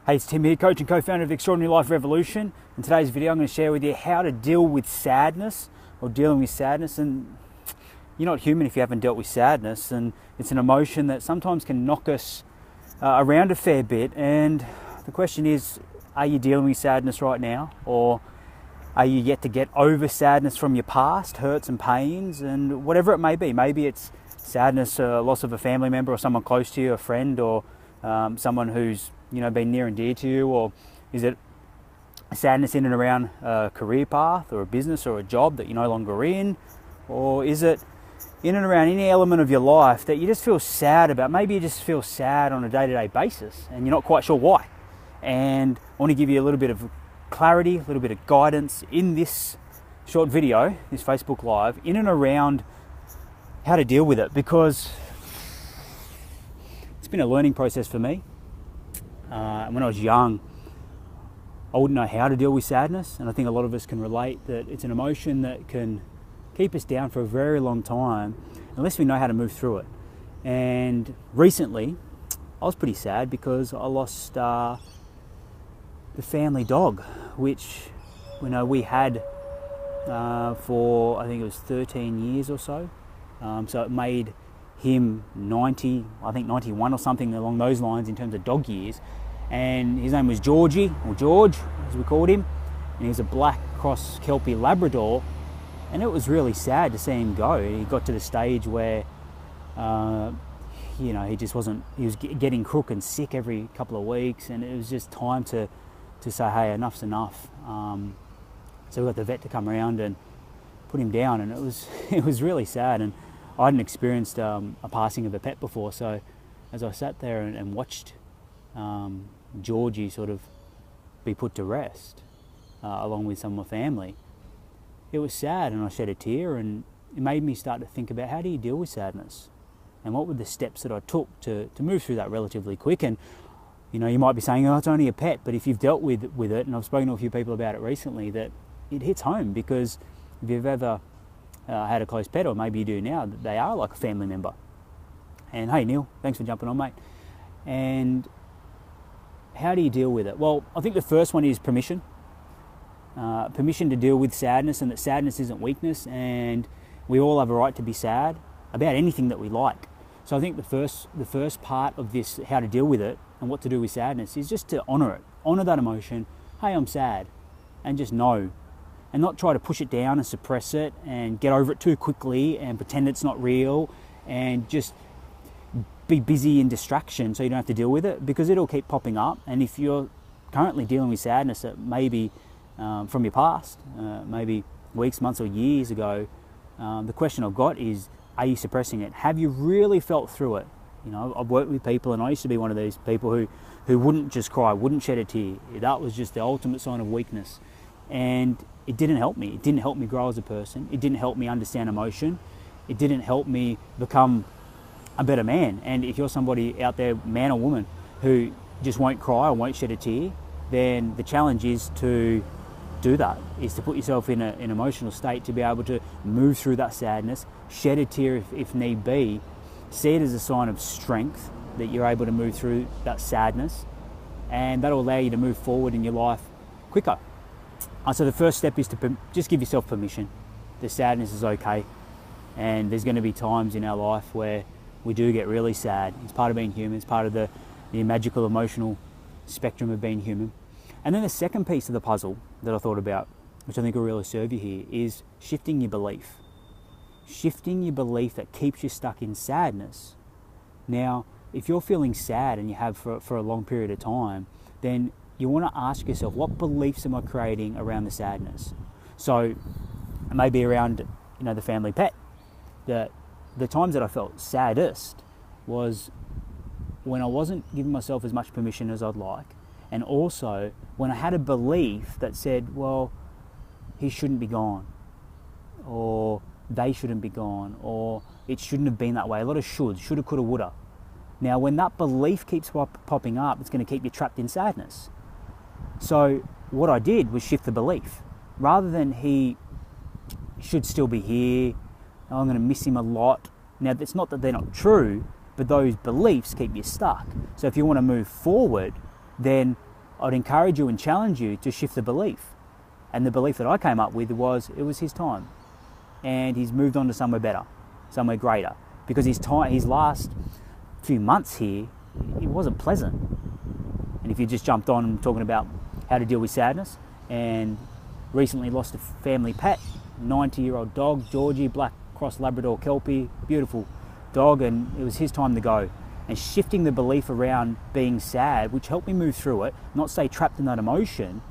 Hey, it's Tim here, coach and co-founder of the Extraordinary Life Revolution. In today's video, I'm going to share with you how to deal with sadness or dealing with sadness. And you're not human if you haven't dealt with sadness. And it's an emotion that sometimes can knock us around a fair bit. And the question is, are you dealing with sadness right now? Or are you yet to get over sadness from your past, hurts and pains, and whatever it may be? Maybe it's sadness, loss of a family member or someone close to you, a friend, or someone who's been near and dear to you, or is it sadness in and around a career path or a business or a job that you're no longer in, or is it in and around any element of your life that you just feel sad about? Maybe you just feel sad on a day-to-day basis and you're not quite sure why. And I want to give you a little bit of clarity, a little bit of guidance in this short video, this Facebook Live, in and around how to deal with it, because it's been a learning process for me. When I was young, I wouldn't know how to deal with sadness, and I think a lot of us can relate that it's an emotion that can keep us down for a very long time unless we know how to move through it. And recently, I was pretty sad because I lost the family dog, which we had for, I think it was 13 years or so. So it made him 90, I think 91 or something along those lines in terms of dog years. And his name was Georgie, or George as we called him, and he was a black cross Kelpie Labrador, and it was really sad to see him go. He got to the stage where he just wasn't, he was getting crook and sick every couple of weeks, and it was just time to say, hey, enough's enough. So we got the vet to come around and put him down, and it was really sad. And I hadn't experienced a passing of a pet before, so as I sat there and watched Georgie sort of be put to rest along with some of my family, it was sad, and I shed a tear, and it made me start to think about, how do you deal with sadness, and what were the steps that I took to move through that relatively quick. And you might be saying, oh, it's only a pet, but if you've dealt with it, and I've spoken to a few people about it recently, that it hits home, because if you've ever had a close pet, or maybe you do now, they are like a family member. And hey, Neal, thanks for jumping on, mate. And how do you deal with it? Well, I think the first one is permission. Permission to deal with sadness, and that sadness isn't weakness, and we all have a right to be sad about anything that we like. So I think the first part of this, how to deal with it and what to do with sadness, is just to honour it. Honour that emotion. Hey, I'm sad. And just know. And not try to push it down and suppress it and get over it too quickly and pretend it's not real, and just be busy in distraction so you don't have to deal with it, because it'll keep popping up. And if you're currently dealing with sadness that maybe from your past, maybe weeks, months or years ago, the question I've got is, are you suppressing it? Have you really felt through it? I've worked with people, and I used to be one of these people who wouldn't just cry, wouldn't shed a tear. That was just the ultimate sign of weakness. And it didn't help me. It didn't help me grow as a person. It didn't help me understand emotion. It didn't help me become a better man. And if you're somebody out there, man or woman, who just won't cry or won't shed a tear, then the challenge is to do that, is to put yourself in an emotional state to be able to move through that sadness, shed a tear if need be, see it as a sign of strength that you're able to move through that sadness, and that'll allow you to move forward in your life quicker. So the first step is to just give yourself permission. The sadness is okay, and there's going to be times in our life where we do get really sad. It's part of being human. It's part of the magical emotional spectrum of being human. And then the second piece of the puzzle that I thought about, which I think will really serve you here, is shifting your belief. Shifting your belief that keeps you stuck in sadness. Now, if you're feeling sad, and you have for a long period of time, then you want to ask yourself, what beliefs am I creating around the sadness? So maybe around the family pet. The times that I felt saddest was when I wasn't giving myself as much permission as I'd like, and also when I had a belief that said, well, he shouldn't be gone, or they shouldn't be gone, or it shouldn't have been that way. A lot of shoulda, coulda, woulda. Now, when that belief keeps popping up, it's going to keep you trapped in sadness. So what I did was shift the belief. Rather than he should still be here, I'm going to miss him a lot. Now, it's not that they're not true, but those beliefs keep you stuck. So if you want to move forward, then I'd encourage you and challenge you to shift the belief. And the belief that I came up with was it was his time. And he's moved on to somewhere better, somewhere greater. Because his last few months here, it wasn't pleasant. And if you just jumped on talking about how to deal with sadness, and recently lost a family pet, 90-year-old dog, Georgie, black cross Labrador Kelpie, beautiful dog, and it was his time to go. And shifting the belief around being sad, which helped me move through it, not stay trapped in that emotion,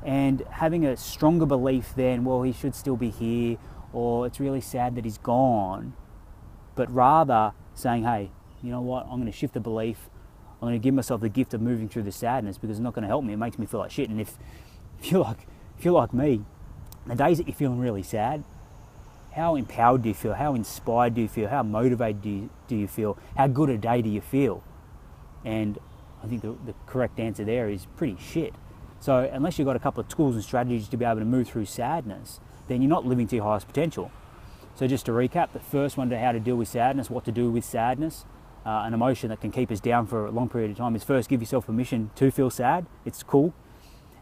and having a stronger belief than, well, he should still be here, or it's really sad that he's gone, but rather saying, hey, you know what, I'm going to shift the belief. I'm going to give myself the gift of moving through the sadness, because it's not going to help me. It makes me feel like shit. And if you're like me, the days that you're feeling really sad, how empowered do you feel? How inspired do you feel? How motivated do you feel? How good a day do you feel? And I think the correct answer there is pretty shit. So unless you've got a couple of tools and strategies to be able to move through sadness, then you're not living to your highest potential. So just to recap, the first one to how to deal with sadness, what to do with sadness, an emotion that can keep us down for a long period of time, is first give yourself permission to feel sad. It's cool.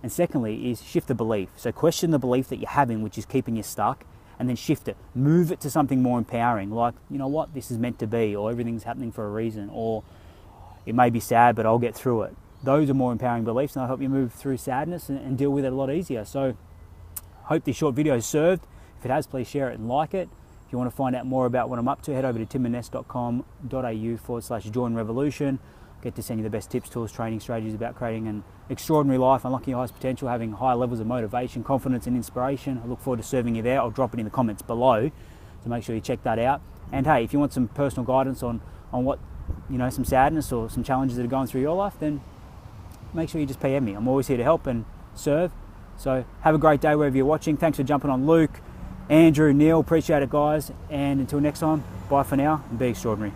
And secondly is shift the belief. So question the belief that you're having, which is keeping you stuck, and then shift it. Move it to something more empowering, like, you know what, this is meant to be, or everything's happening for a reason, or it may be sad, but I'll get through it. Those are more empowering beliefs, and they'll help you move through sadness and deal with it a lot easier. So hope this short video has served. If it has, please share it and like it. If you want to find out more about what I'm up to, head over to timandness.com.au/join revolution. Get to send you the best tips, tools, training, strategies about creating an extraordinary life, unlocking your highest potential, having high levels of motivation, confidence and inspiration. I look forward to serving you there. I'll drop it in the comments below, so make sure you check that out. And hey, if you want some personal guidance on what, you know, some sadness or some challenges that are going through your life, then make sure you just PM me. I'm always here to help and serve. So have a great day wherever you're watching. Thanks for jumping on, Luke, Andrew, Neal. Appreciate it, guys. And until next time, bye for now and be extraordinary.